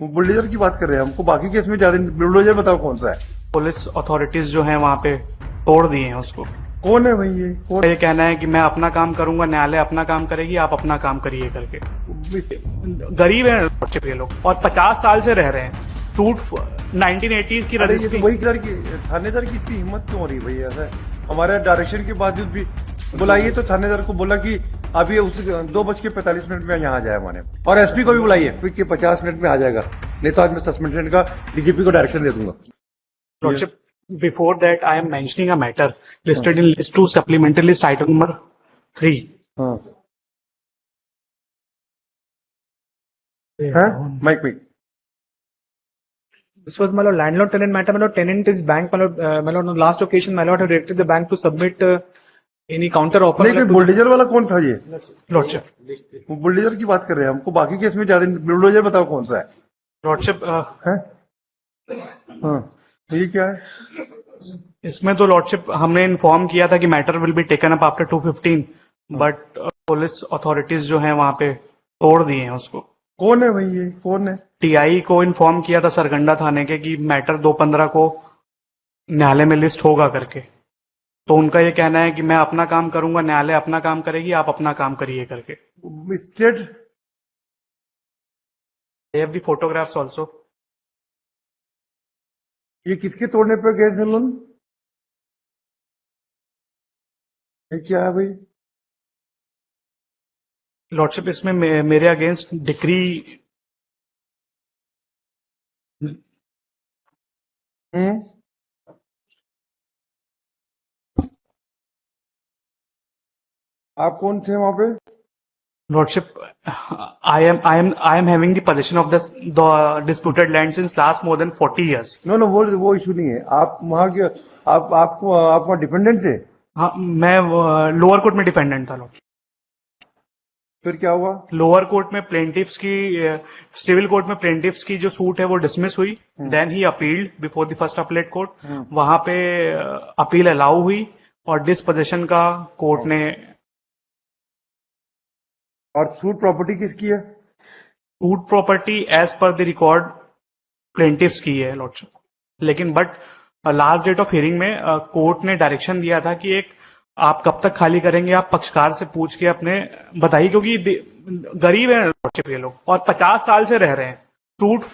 Bulldozer की बात कर रहे हैं, हमको बाकी केस में ज्यादा बुलडोजर बताओ कौन सा है। पुलिस अथॉरिटीज जो हैं वहाँ पे तोड़ दिए हैं उसको। कौन है भाई ये कौन? ये कहना है कि मैं अपना काम करूंगा, न्यायालय अपना काम करेगी, आप अपना काम करिए करके। गरीब हैं ये लोग और 50 साल से रह रहे हैं। टूट 1980s की अरे ये रजिस्ट्री। तो वही कलर की थानेदार की इतनी हिम्मत क्यों हो रही है भाई? ऐसा हमारे डायरेक्शन के बावजूद भी बुलाइए, तो थानेदार को बोला कि अभी उस 2:45 में यहाँ आ जाए हमारे, और एसपी को भी बुलाइए क्योंकि 50 मिनट में आ जाएगा, नहीं तो आज मैं सस्पेंशन का डीजीपी को डायरेक्शन दे दूंगा। Lordship, before that, I am mentioning a matter listed in list 2 supplemental list item number 3. हाँ हाँ mic This was my lord landlord-tenant matter. My lord, tenant is bank. My lord, on last occasion, my lord had directed the bank to submit any counter offer. नहीं, bulldozer वाला कौन था ये? Lordship, bulldozer की बात कर रहे हैं, हमको बाकी केस में ज्यादा बुलडोजर बताओ कौन सा है? Lordship, हैं? हाँ तो ये क्या है? इसमें तो लॉर्डशिप हमने इन्फॉर्म किया था कि matter will be taken up after 215, but police authorities जो हैं वहाँ पे तोड़ दिए हैं उसको। कौन है भाई ये कौन है? टीआई को इन्फॉर्म किया था सरगंडा थाने के कि मैटर 215 को न्यायालय में लिस्ट होगा करके, तो उनका ये कहना है कि मैं अपना काम करूंगा, न्यायालय अपना काम करेगी, आप अपना काम करिए करके। State they have the photographs also. ये किसके तोड़ने पे गए थे लोग? ये क्या है भाई? लॉर्डशिप, इसमें मेरे अगेंस्ट डिक्री आप कौन थे वहां पे? Lordship, I am having the possession of the disputed land since last more than 40 years. No वो इशू नहीं है। आप वहां के आप वहां डिपेंडेंट थे? हाँ, मैं लोअर कोर्ट में डिफेंडेंट था। लॉर्डशिप, फिर क्या हुआ? लोअर कोर्ट में प्लेंटिफ्स की सिविल कोर्ट में प्लेंटिफ्स की जो सूट है वो डिसमिस हुई। Then he appealed before the first appellate court. वहां पे अपील अलाउ हुई और डिसपोजेशन का कोर्ट ने। और सूट प्रॉपर्टी किसकी है? Suit property as per the record plaintiffs की है लॉर्डशिप, लेकिन but last date of hearing में कोर्ट ने डायरेक्शन दिया था कि एक आप कब तक खाली करेंगे, आप पक्षकार से पूछ के अपने बताइए, क्योंकि गरीब हैं लॉर्डशिप ये लोग और 50 साल से रह रहे हैं। टूट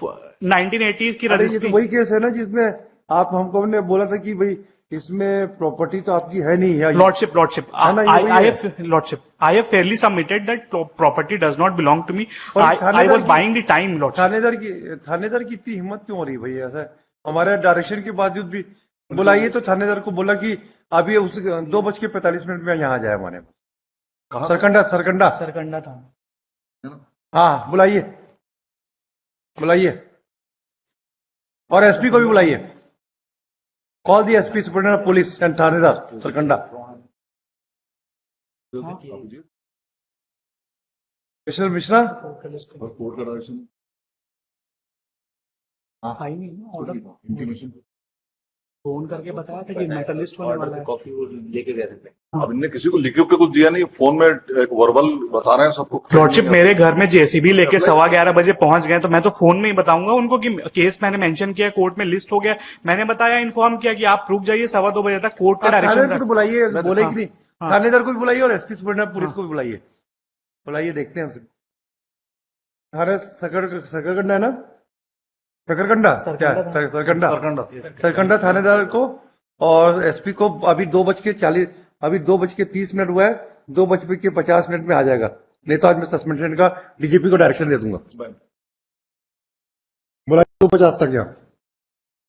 1980s की ये रजिस्ट्री। तो वही केस है ना जिसमें आप हमको ने बोला था कि भाई इसमें प्रॉपर्टी तो आपकी है नहीं है। Lordship, है ना, ये वही है। I have fairly submitted that property does not belong to me. और I थानेदार was की- buying the time, Lordship. थानेदार की इतनी हिम्मत क्यों हो रही है भाई? ऐसा हमारे डायरेक्शन के बावजूद भी बुलाइए, तो थानेदार को बोला कि अभी उस 2:45 में यहाँ आ जाए हमारे। सरकंडा सरकंडा था। हाँ बुलाइए और एसपी को भी बुलाइए। Call the SP superintendent of police and थानेदार सरकंडा। मिश्रा आई नहीं ना ऑर्डर। फोन करके बताया था कि मेटल लिस्ट होने वाला है। कॉफी वो लेके गए थे। अब इनने किसी को लिख के कुछ दिया नहीं, फोन में एक वर्बल बता रहे हैं सबको। लॉर्डशिप, मेरे घर में जेसीबी लेके 11:15 बजे पहुंच गए, तो मैं तो फोन में ही बताऊंगा उनको कि केस मैंने मेंशन किया, कोर्ट में लिस्ट हो गया। मैंने बताया, इन्फॉर्म किया कि आप रुक जाइए 2:15 बजे तक, कोर्ट का डायरेक्शन था। तो बुलाइए, बोले कि नहीं थानेदार को भी बुलाइए और एसपी सुपरिटेंडेंट पुलिस को भी बुलाइए देखते हैं। अरे सकरकंडा है ना? सकरकंडा क्या है? सरकंडा थानेदार को और एसपी को अभी 2:30 हुआ है, 2:50 में आ जाएगा, नहीं तो आज मैं सस्पेंशन का डीजीपी को डायरेक्शन दे दूंगा। बुलाइए 2:50 तक यहाँ।